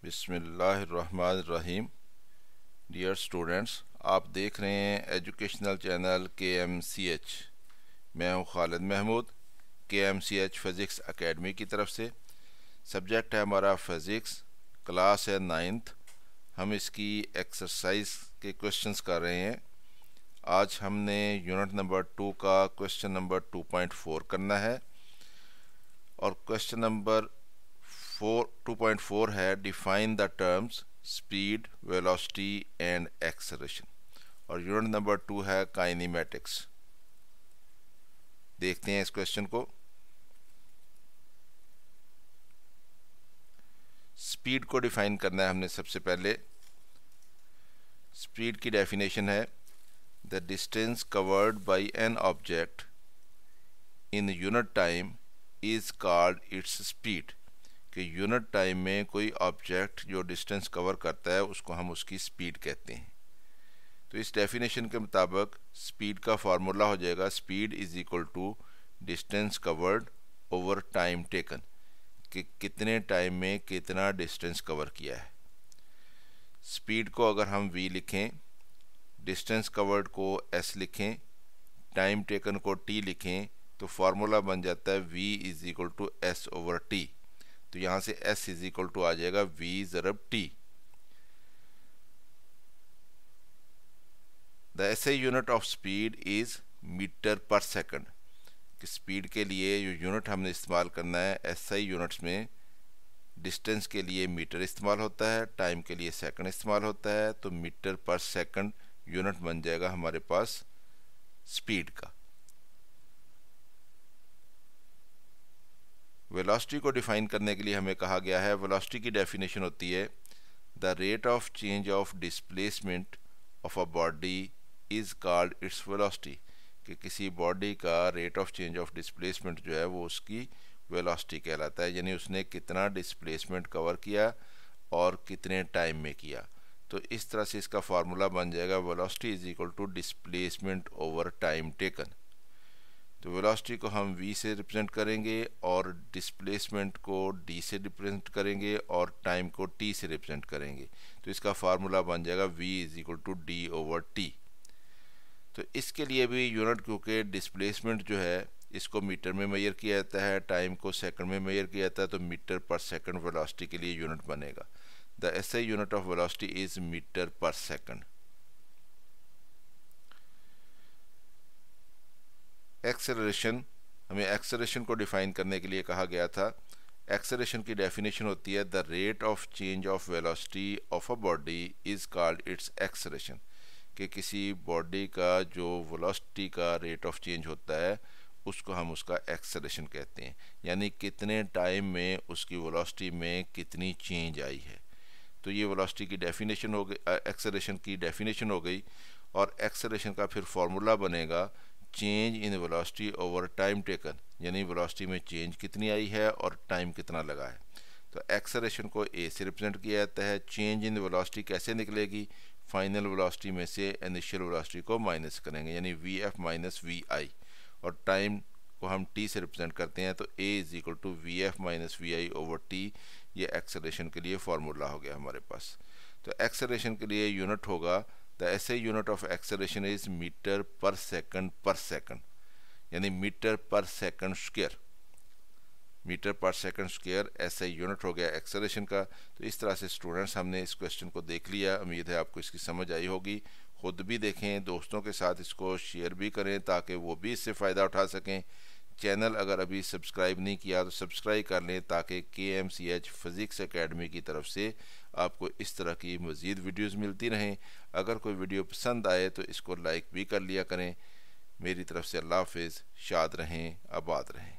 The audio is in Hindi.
बिस्मिल्लाहिर्रहमानिर्रहीम। डियर स्टूडेंट्स, आप देख रहे हैं एजुकेशनल चैनल KMCH। मैं हूं Khalid Mahmood, KMCH physics academy की तरफ से। सब्जेक्ट है हमारा फ़िज़िक्स, क्लास है 9th। हम इसकी एक्सरसाइज के क्वेश्चंस कर रहे हैं। आज हमने यूनिट नंबर 2 का क्वेश्चन नंबर 2.4 करना है और क्वेश्चन नंबर 2.4 है define the terms speed, velocity and acceleration. और यूनिट नंबर 2 है काइनेमेटिक्स। देखते हैं इस क्वेश्चन को। स्पीड को डिफाइन करना है हमने। सबसे पहले स्पीड की डेफिनेशन है the distance covered by an object in unit time is called its speed. कि यूनिट टाइम में कोई ऑब्जेक्ट जो डिस्टेंस कवर करता है उसको हम उसकी स्पीड कहते हैं। तो इस डेफिनेशन के मुताबिक स्पीड का फार्मूला हो जाएगा speed is equal to distance covered over time taken, कि कितने टाइम में कितना डिस्टेंस कवर किया है। स्पीड को अगर हम v लिखें, डिस्टेंस कवर्ड को s लिखें, टाइम टेकन को t लिखें, तो फार्मूला बन जाता है v is equal to s over t। तो यहाँ से s इज इक्वल टू आ जाएगा v ज़रब t। The SI unit of speed is metre per second. कि स्पीड के लिए जो यूनिट हमने इस्तेमाल करना है SI यूनिट्स में, डिस्टेंस के लिए मीटर इस्तेमाल होता है, टाइम के लिए सेकंड इस्तेमाल होता है। तो मीटर पर सेकंड यूनिट बन जाएगा हमारे पास स्पीड का। वेलोसिटी को डिफाइन करने के लिए हमें कहा गया है, वेलोसिटी की डेफिनेशन होती है the rate of change of displacement of a body is called its velocity. कि किसी बॉडी का rate of change of displacement जो है वो उसकी वेलोसिटी कहलाता है, यानी उसने कितना डिस्प्लेसमेंट कवर किया और कितने टाइम में किया। तो इस तरह से इसका फार्मूला बन जाएगा velocity is equal to displacement over time taken. तो वेलोसिटी को हम v से रिप्रेजेंट करेंगे और डिस्प्लेसमेंट को d से रिप्रेजेंट करेंगे और टाइम को t से रिप्रेजेंट करेंगे। तो इसका फार्मूला बन जाएगा v is equal to d over t। तो इसके लिए भी यूनिट, क्योंकि डिस्प्लेसमेंट जो है इसको मीटर में मेजर किया जाता है, टाइम को सेकंड में मेजर किया जाता है, तो मीटर पर सेकंड वेलोसिटी के लिए यूनिट बनेगा। The SI unit of velocity is metre per second. Acceleration, हमें एक्सेलरेशन को डिफाइन करने के लिए कहा गया था। एक्सेलरेशन की डेफिनेशन होती है the rate of change of velocity of a body is called its acceleration. कि किसी बॉडी का जो वेलोसिटी का रेट ऑफ चेंज होता है उसको हम उसका एक्सेलरेशन कहते हैं, यानी कितने टाइम में उसकी वेलोसिटी में कितनी चेंज आई है। तो ये वेलोसिटी की डेफिनेशन हो गई, एक्सेलरेशन की डेफिनेशन हो गई। और एक्सेलरेशन का फिर फार्मूला बनेगा change in velocity over time taken, यानी वेलोसिटी में चेंज कितनी आई है और टाइम कितना लगा है। तो एक्सेलरेशन को a से रिप्रेजेंट किया जाता है। चेंज इन वेलोसिटी कैसे निकलेगी, फाइनल वेलोसिटी में से इनिशियल वेलोसिटी को माइनस करेंगे, यानी vf माइनस vi। और टाइम को हम t से रिप्रेजेंट करते हैं, तो a is equal to vf minus vi over t। ये एक्सेलरेशन के लिए फार्मूला हो गया हमारे पास। तो एक्सेलरेशन के लिए यूनिट होगा the SI unit of acceleration is metre per second, यानी metre per second square. Metre per second square SI unit हो गया एक्सेलरेशन का। तो इस तरह से स्टूडेंट्स हमने इस क्वेश्चन को देख लिया। उम्मीद है आपको इसकी समझ आई होगी। खुद भी देखें, दोस्तों के साथ इसको शेयर भी करें ताकि वो भी इससे फ़ायदा उठा सकें। चैनल अगर अभी सब्सक्राइब नहीं किया तो सब्सक्राइब कर लें ताकि KMCH फ़िज़िक्स एकेडमी की तरफ से आपको इस तरह की मज़ीद वीडियोज़ मिलती रहें। अगर कोई वीडियो पसंद आए तो इसको लाइक भी कर लिया करें। मेरी तरफ से अल्लाह हाफ़िज़। शाद रहें, आबाद रहें।